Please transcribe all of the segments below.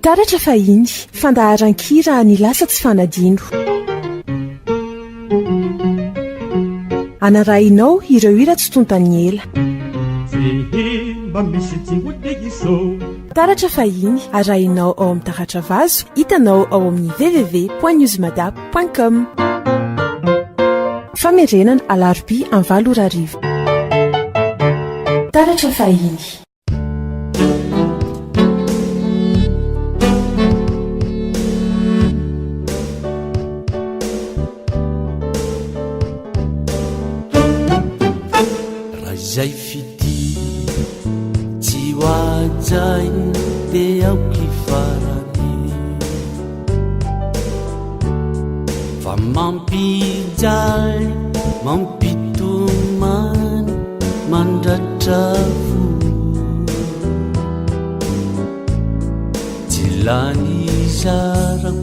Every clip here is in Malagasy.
taratra fahiny fandaharan-kira ny lasa tsy fanadino anarahinao ireo hira tsy tontany ela taratra fahiny arahinao ao amin'ny taratra vazo hitanao ao amin'ny www.newsmadap.com famerenana alarobia amin'ny 7 taratra fahiny zay fity tsy hoajainy dia aoky farany fa mampijay mampitomany mandratra fo tsy lany zara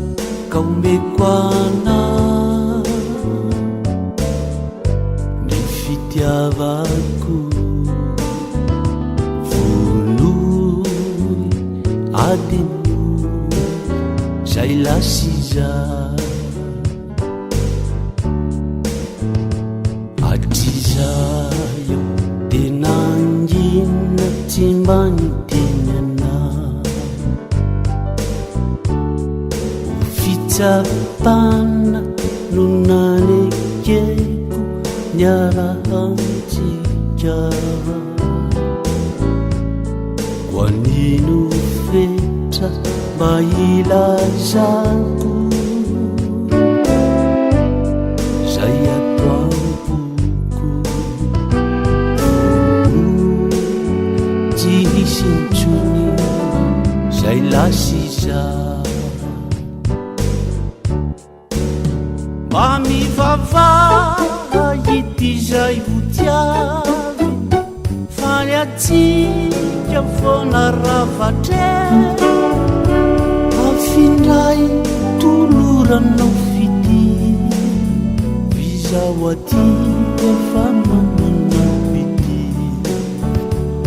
ka omeko ana ny fitiavako adino zay lasiza atrizayo tenangina tsy mbanitenyana fitsapana no nanekeko niarahantsika koanino fetra mba ilazako zay atoampoko tsy hisintsony zay lasiza mba mivavaha ity zay hotiavy faniatsika fona ravatre afindray toloranao fity vizao aty efa mananao ity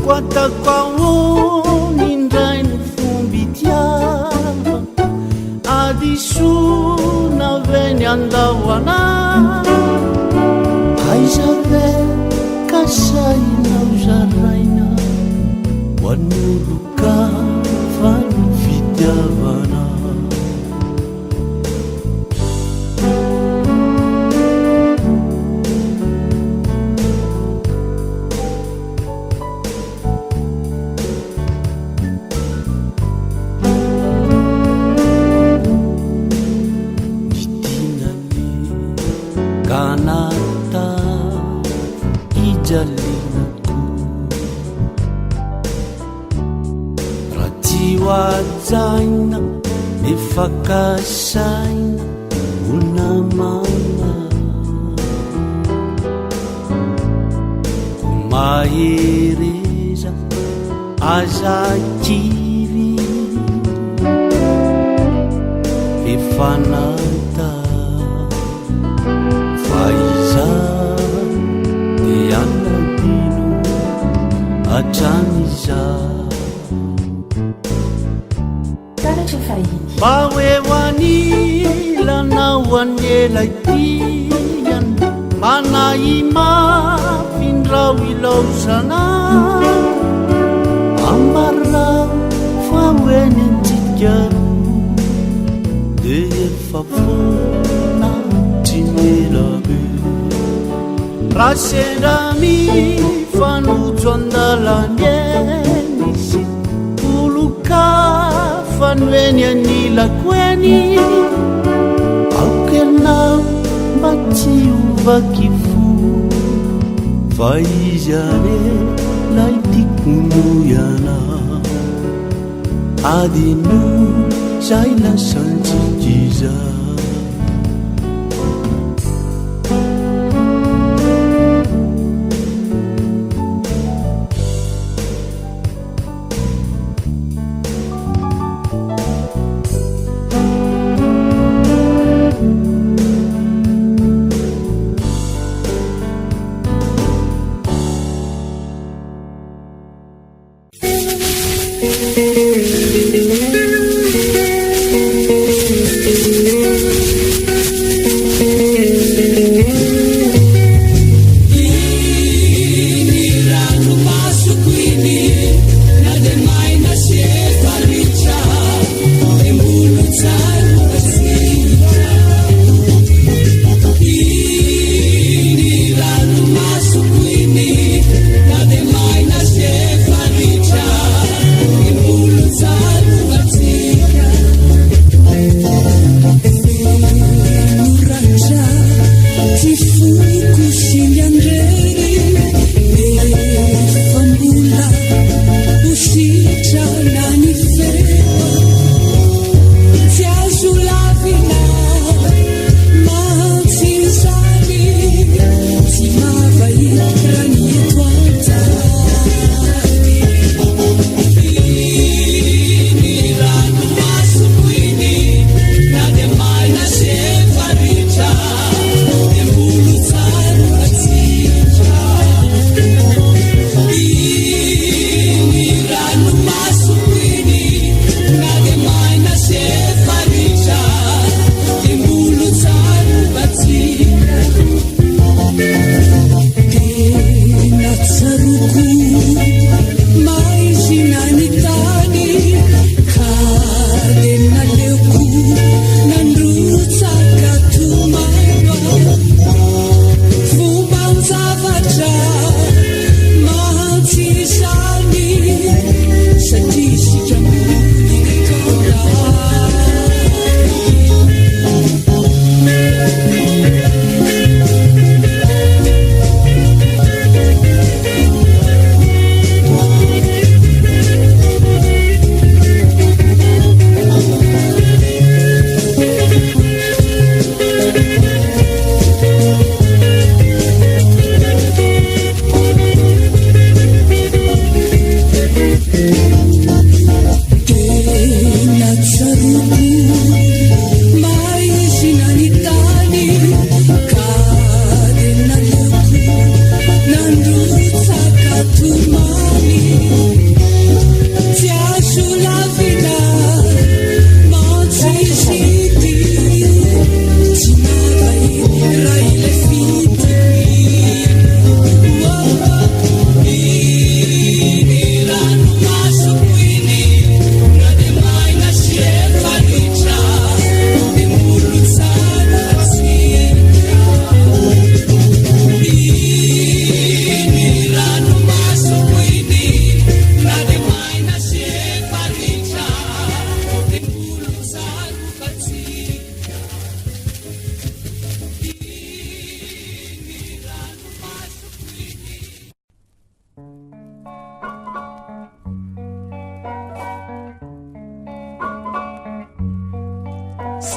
koatako aony indray ny fomby tiava adisona veny andahoana aizave kasainao zaraina hoan'oloka fa ny fitiavana itinany kanata ijalinako raha tsy hoajaina efakasaina onamana ko mahereza azakiry efanata faiza dia anadino atraniza taratra fahiny mba hoe hoanilanao anyela itiany manay mafindrao ilaozana amarao fa hoeny antikaro de efa fona trimelabe raha sendra mifanojo andalanyeny oloka fanoeny anilako eny aokenao mba tsy ovaky fo fa izy are lay tikonoyana adino zay lasantsikiza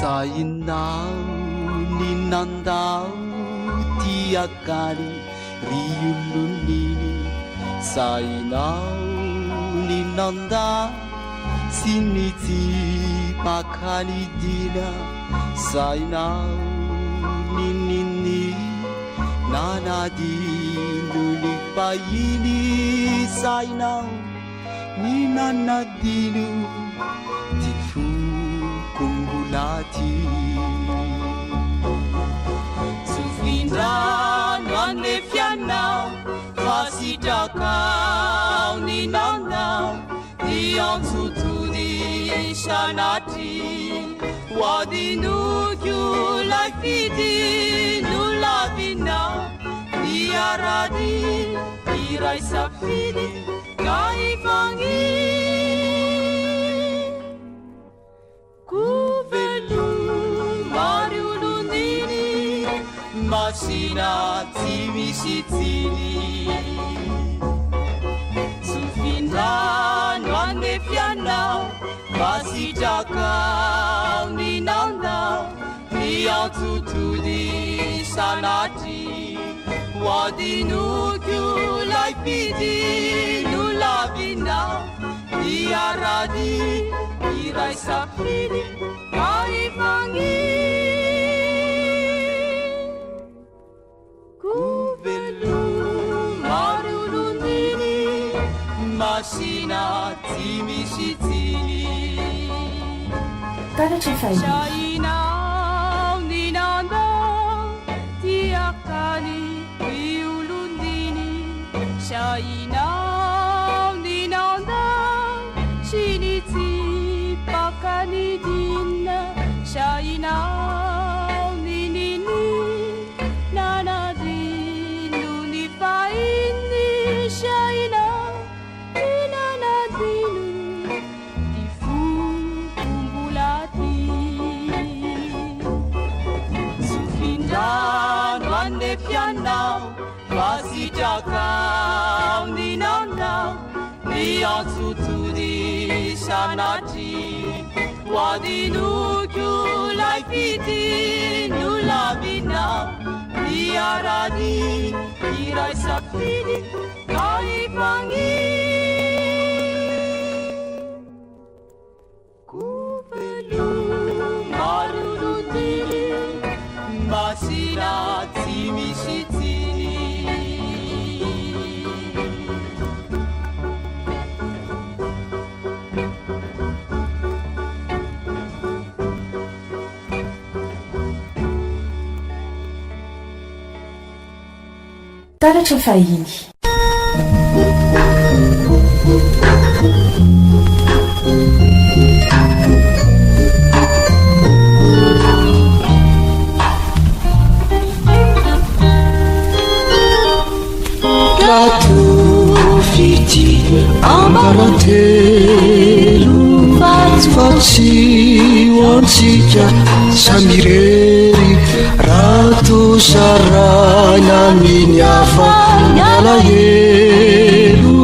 sainao ninandao tiakany rioloniny sainao ninandao sinitsipakany dina sainao ninini nanadinony pahiny sainao ninanadino kongulati sufindrano anefianao fasitakao ninanao iantutuni sanati wadinukyu laifidi nulavinao iaradi iraisafidi kaifangi masina timisitini sufindrano anefianao fasitakao ninanao niantutuni sanati wadinukyu laifidi nulavinao iaradi iraisafidi kaifangi masina timisitini sainao ninandao tiakany riolondiny sainao ninandao sinitsipakany dina sainao ninini nanadino ny fainy sainao fianao fasitakao ninanao miantsotony sanatry hoadinoko lay fity no lamina miarany iray safidy ka ifagny kopelo maroroty masina tsy misy tsiny taratra fahiny Fiti ambarantelo fatsy hoantsika samirery rato sarana miny afa alahelo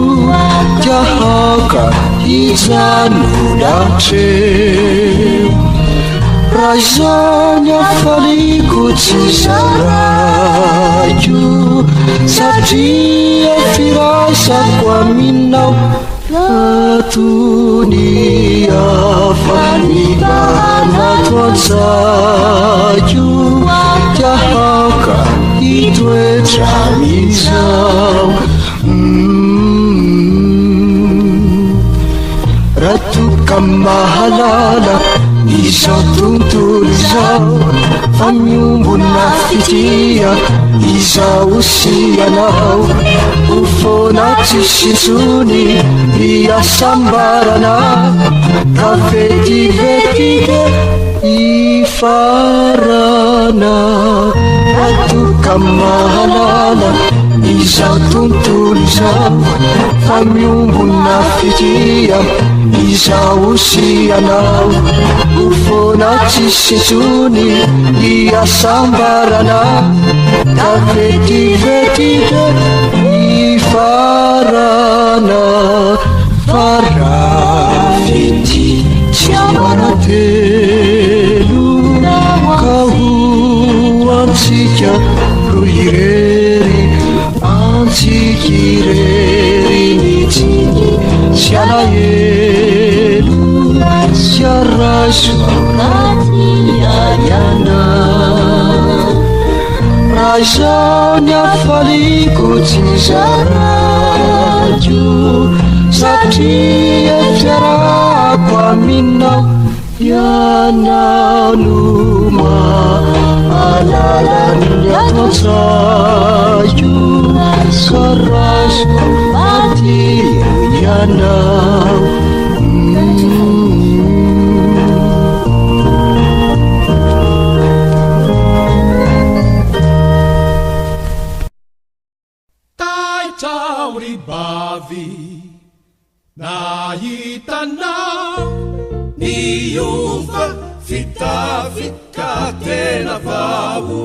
tiahaka hijanolatreo raizany afaliko tsy zaraiko satria firaisako aminao atony afanibanato antsaiko tiahaka hitoetra mizao ratoka mahalala izao tontolo izao fa miombona fitia izao sianao ufona tsisitsony iasambarana ka vetivetike ifarana ratoka mahalala izao tontolo izao fa miombona fitia izao sianao ufona tsisitsony iasambarana ka vetivetike ifarana farafity tsy amaratelo ka hoantsika ro irery antsikirery mitsiny tsy alahelo tsy araiso anaty aiana raizany afaliko tsy zaraiko satria fiarako aminao ianao no mahalalany atonsaiko ka raiso anaty ianao nahitanao niova fitafika tena vao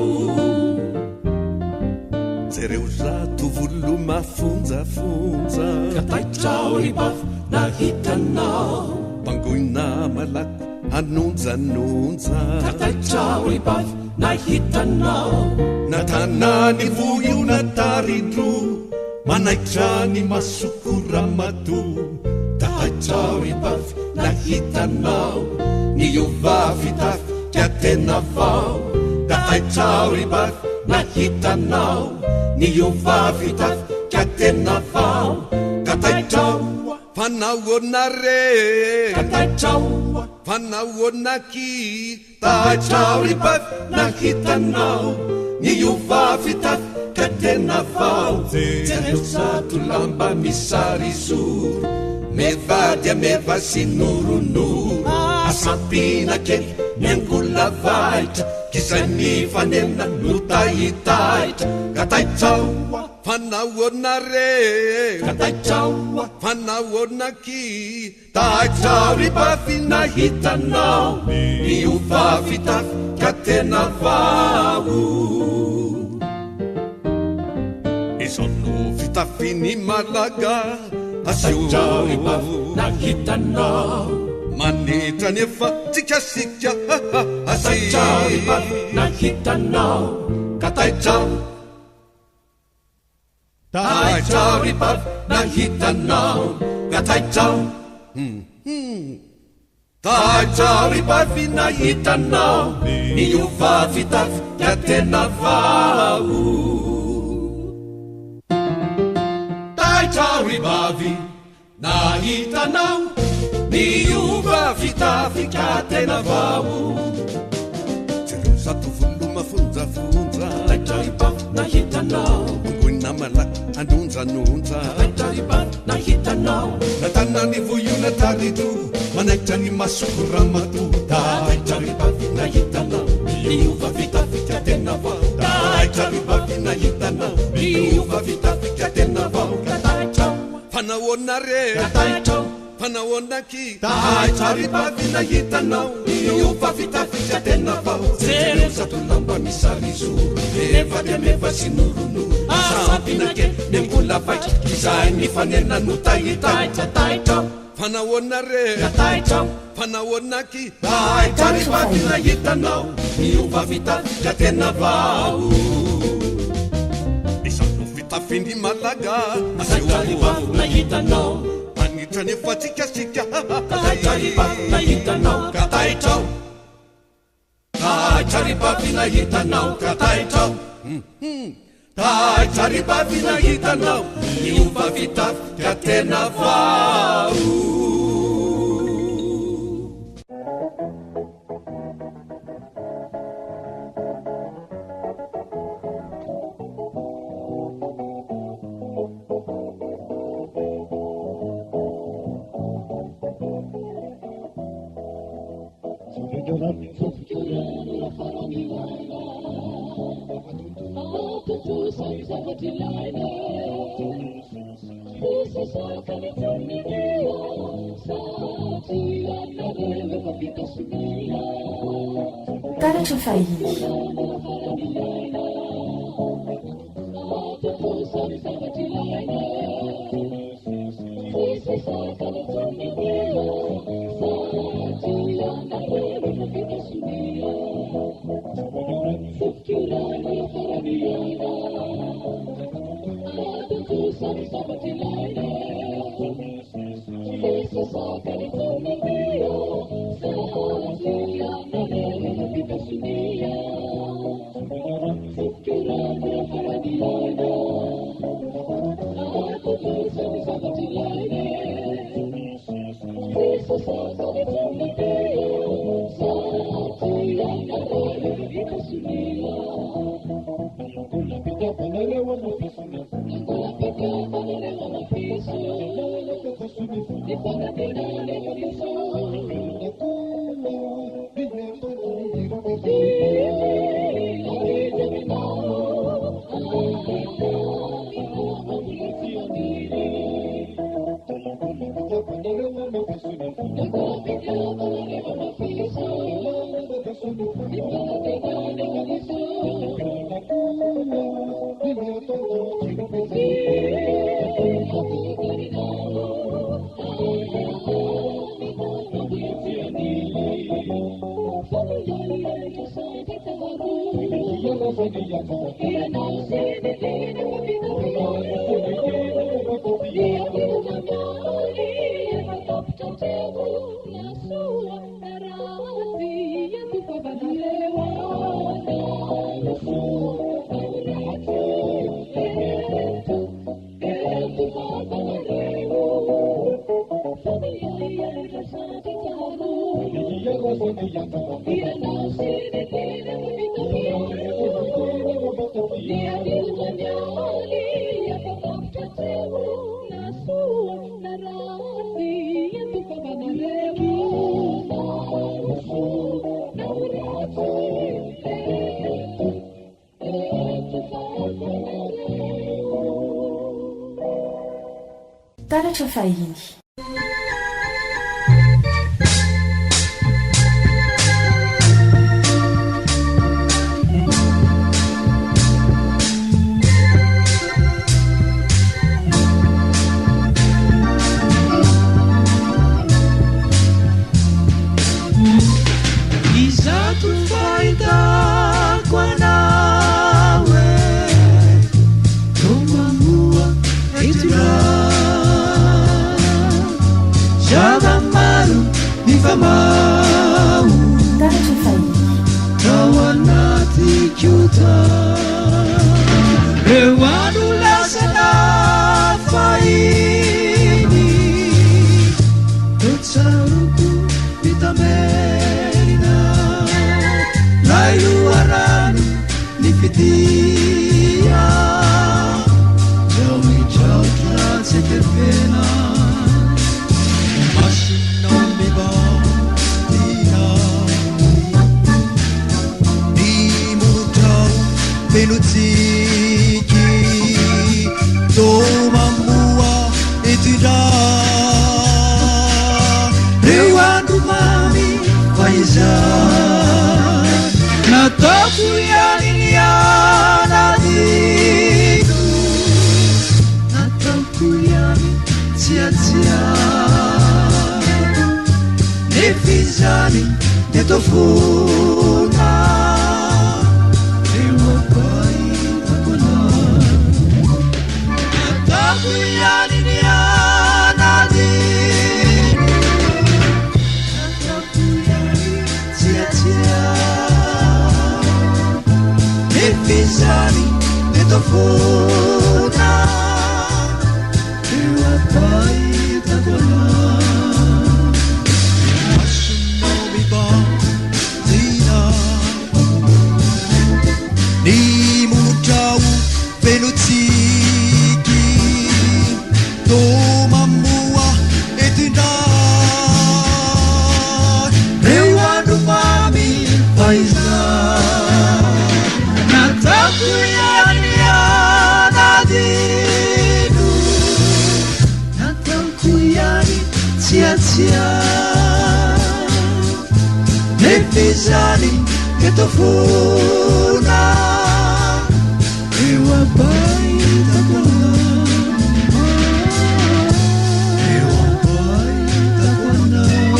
jereo zato volo mafonjafonja kataitrao ribafy nahitanao pangoina malako anonjanonja kataitrao ribafy nahitanao natanany voio natarindro manaitrany masokoramato tahaitrao ribafy nahitanao niova fitafy tiatena vao tahaitrao ribafy nahitanao niova fitafy tiatena vao kataitrao fanaonare kataitrao fanaonaki tahaitrao ribafy nahitanao niova fitafy katena vao jereo zato lamba misarizoro mevadya mevasinorunuru asampina kely miangola vaitra kisany fanena notahitaitra kataitraoa fanaonare kataitraoa fanaonaki taitrao ribafy nahitanao niova fitafy katena vao isono fitafiny malaga asioa nahitanao manitra nefa tsikasika asaitraripavy nahitanao kataitrao taitraripavy nahitanao kataitrao taitraripavy nahitanao niova vitavy katena vao taitraripavy nahitanao niova vitavy katena vao jereo zato volo mafonjafonja taitraripavy nahitanao ongoina malaky anonjanonja taitraripavy nahitanao natanany voiona tarito manaikitra ny masoko ramato taitraripavy nahitanao niova vitavy katena vao taitraripavy nahitanao niova vitavy katena vao kataitrao fanahoana re kataitrao fanahoanaky taitraripavy nahitanao niova vitavy katena vao jereo zato lamba misarizoro evademefa sy noronoro asabinake nembola vaitra izay nifanena no tahitaitra taitrao fanahoana re kataitrao fanahoanaky taitraripavy nahitanao niova vitavy katena vao isano fitafindry malaga taitraripavy nahitanao manitra nefa tsikasika taitraripavy nahitanao kataitrao taitraripavy nahitanao kataitrao taitraripavy nahitanao niova vitavy katena vao Taratra fahiny taratra fahiny zavamaro mifamao tao anaty kota reo ano lasana fahiny totsaroko vitamerina lai loarano ny fidia zao mitraotra tsy terfena masinao mivadia ny motrao velotsiky do mamoa etindra reo andro mamy fa iza nataoko ianiny anadino nataoko iany tsiatsia nefizany netofona reo apaitapona nataoko ianiny anadino nataoko iany tsiatsia nefizany netofona reo apaitapona ny motrao velotsiky do mamoa etindra reo andro mamy faiza nataoko iany anadino nataoko iany tsiatsia nefizany etofona reo apaitapona reo apaitapona reo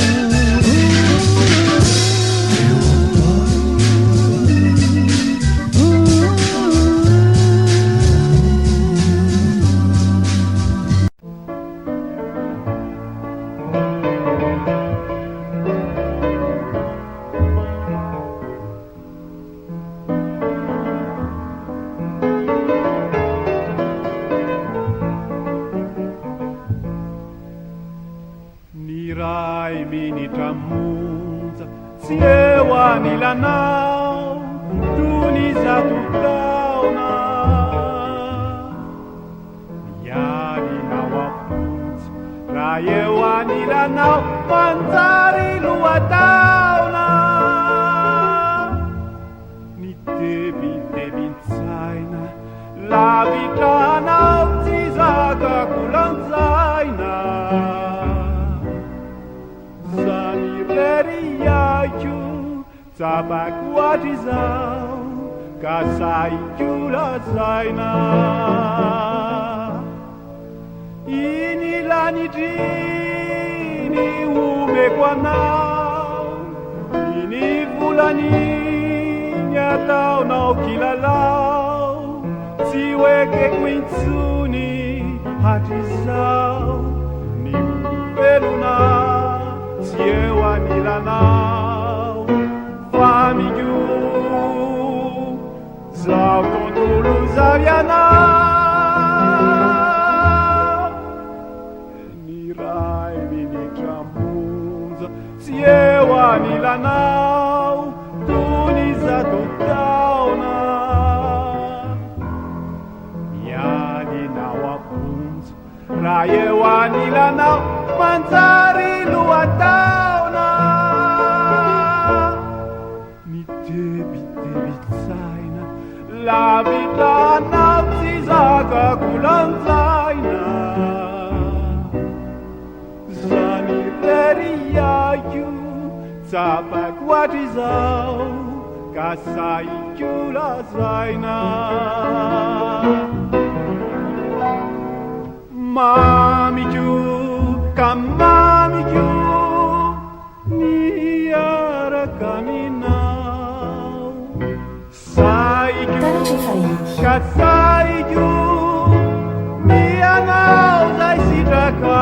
monja tsy eo anilanao tony zato taona mialinao apotsy raha eo anilanao manjary loataona ny tebitebintsaina lavitranao tsy zakako lanjaina zany reriaiko tsapako atrizao ka saiko lazaina iny lanidriny omeko anao iny volaniny ataonao kilalao tsy hoekeko intsony hatrizao ny velona tsy eo anilanao famiko zao tontolo zao ianao ny ray minitra monja tsy eo anilanao tony zato taona mialinao aponja raha eo anilanao manjary loataona mitebitebitsaina lavitranao tsy zakako lanjaina zany reriaiko tsapako atrizao ka saiko lazaina mamiko ka mamiko miaraka aminao saiko ka saiko mianao zay sitraka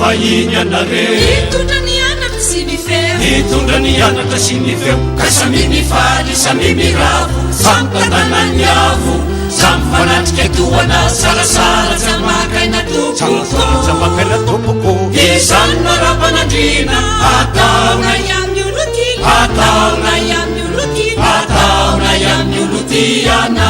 vahiny anareo hitondra ny anatra sy ny feo hitondra ny anatra sy ny feo ka samy mifaly samy miravo samy tantanany avo samy fanatrika toana sarasara tsy amakaina tompokojamakaina tompoko izany marapanandrina ataona amin'ny oloty ataona amin'ny oloty ataona amin'ny olotiana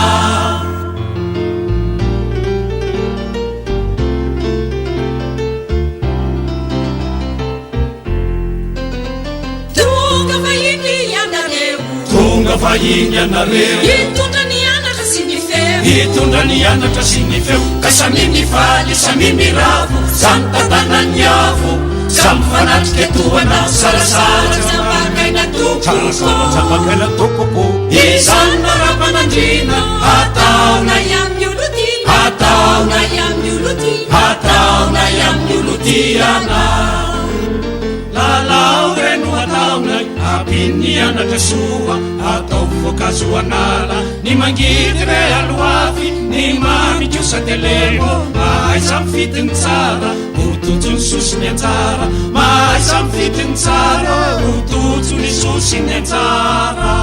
tonga vahiny anareo hitondra ny anatra sy ny feo hitondra ny anatra sy ny feo ka samy mifaly samy miravo samy tantanany avo samy fanatrika toana sarasara tsy amakaina tompokojamakaina tompoko izany marapanandrina ataona amin'ny oloty ataona amin'ny oloty ataona amin'ny olotiana lalao reno ataona apiny anatra soa atao voankazo anala ny mangidy re aloavy ny mamikosa telemo mahay samy fitiny tsara otojo ny sosiny anjara mahay samy fitiny tsara otojo ny sosiny anjara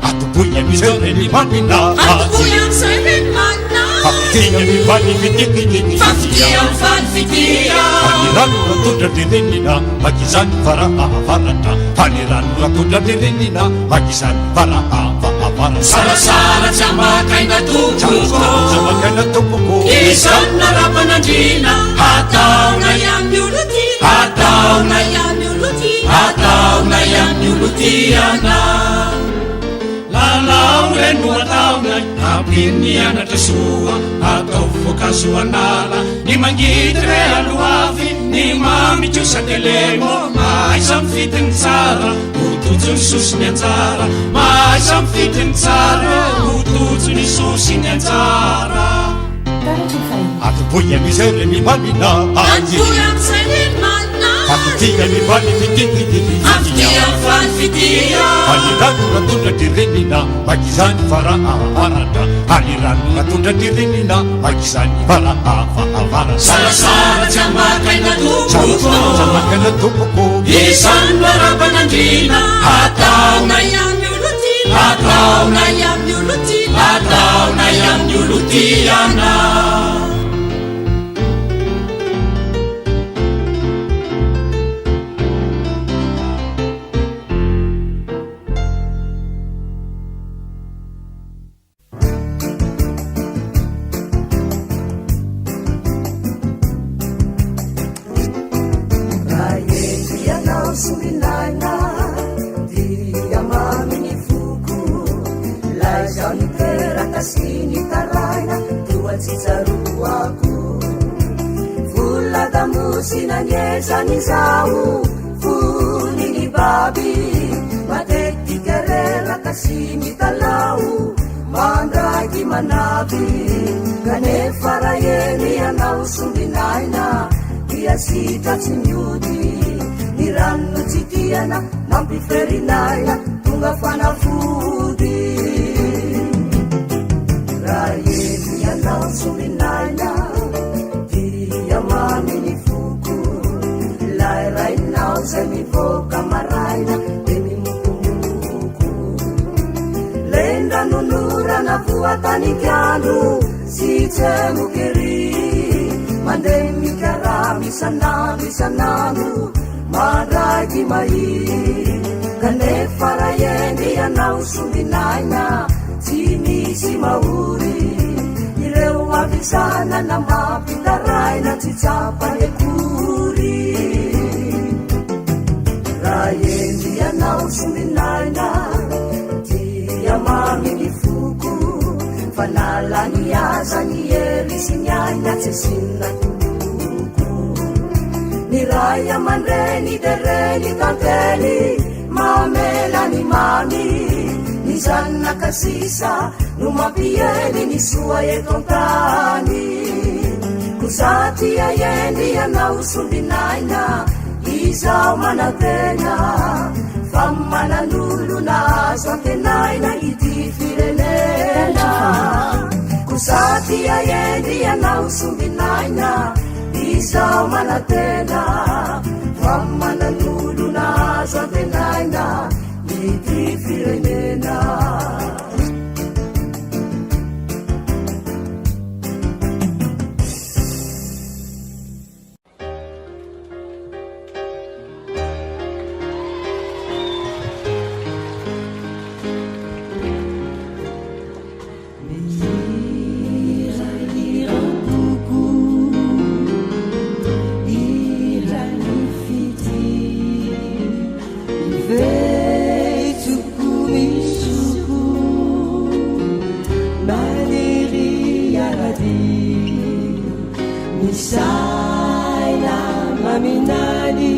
atoboy amizay reny manina atoboy amizay reny manina fafitia mivany fitikitikity fafitia mivany fitia fanirano ratondra direnina makizany varahavaratra fanirano ratondra direnina makizany varahavaratra sarasara tsy amakaina tompokojamakaina tompoko izany narapanandrina ataona amin'ny oloty ataona amin'ny oloty ataona amin'ny olotiana lalao reno ataona apiny anatra soa atao voankazo anala ny mangidy re aloavy ny mamikosa telemo mahay samy fitiny tsara otojo ny sosiny anjara mahay samy fitiny tsara otojo ny sosiny anjara atoboy amizay reny manina atoboy amizay reny manina fafitia mivany fitikitikity fafitia mivany fitia anirano ratondra direnina makizany varahavaratra anirano ratondra direnina makizany varahavaratra sarasara tsy amakaina tompokojamakaina tompoko izany marapanandrina ataona amin'ny oloty ataona amin'ny oloty ataona amin'ny olotiana sinanyezany zao foniny baby matetikireraka sy mitalao mandraky manavy kanefa raeny anao sombinaina dia sitra tsy miody ny ranno tsy tiana mampiferinayna tonga fanafody raeny anao sombinaina dia maminy rainao zay mivoaka maraina de mimokomoko lenda nonorana voatanikandro sy tsemokery mandeha mikara misanandro mandraky mahi kanefa rayendy anao sombinaina tsy misy mahory ireo avisana na mampitaraina tsy tsapane kory rayendy anao sombinaina dia maminy foko fanalany aza ny ery sy ny aina tsy sinna toloko ny ray aman-dreny de reny tantely mamelany mamy ny zanakasisa no mampiely ny soa eto antany kozaty ayendy anao sombinaina izao manatena fa manan'olo na azo antenaina ity firenena kozaty ayendy anao sombinaina izao manatena fa manan'olo nazo antenaina mity firenena Saina maminani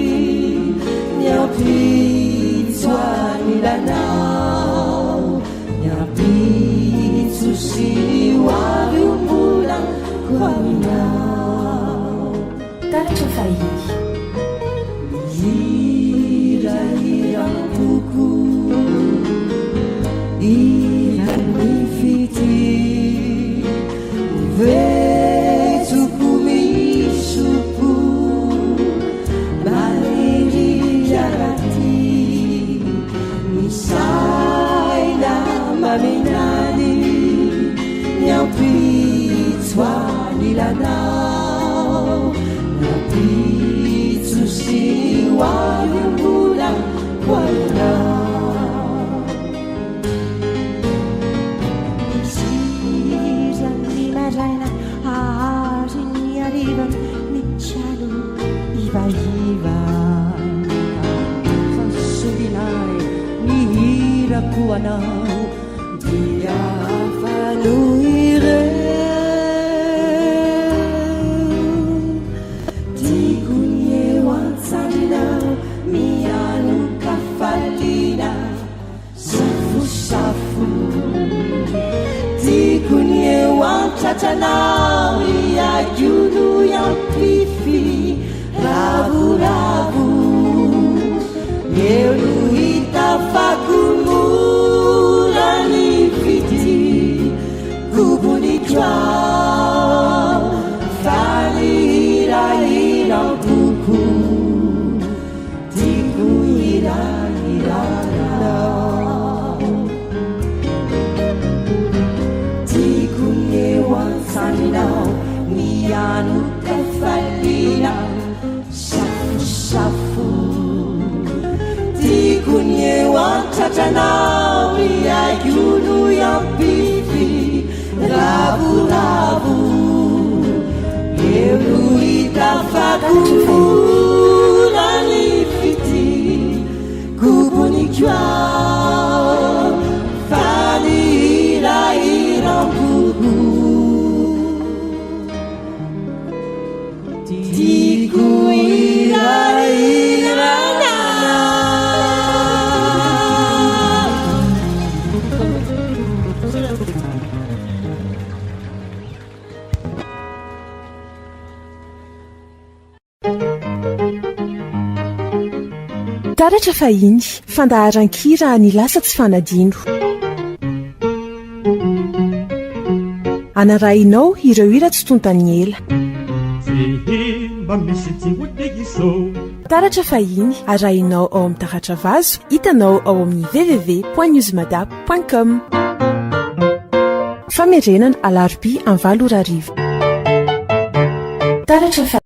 nyapitswa nilanao nyapitsu siliwari umula kwaminao taratra fahiny hirahira buku irany fity Maminani nyapitswa nilanao nyapitsu siliwari umula kwaminao Ziranilazaina ahari ny ariva mitsiano ivahiva fasolinay mihirako anao diafanoire tikunye wansanina miano kafalina safu tikunye wanchatanao iajulu ya pifi ravu yeuluhita fakumu kubunikwa falirahira buku tikuirahirana tikunye wansanina mianu kafalina safu tikunye wanchatanao iajulu ya pifi ravu yeuluita fakumulani fiti kubunikwa falirahira buku tikuirahirana taratra fahiny fandaharan-kira ny lasa tsy fanadino anarahinao ireo hira tsy tontany ela taratra fahiny arahinao ao amin'ny taratra vazo hitanao ao amin'ny www.newsmadap.com famerenana alarobia 9 taratra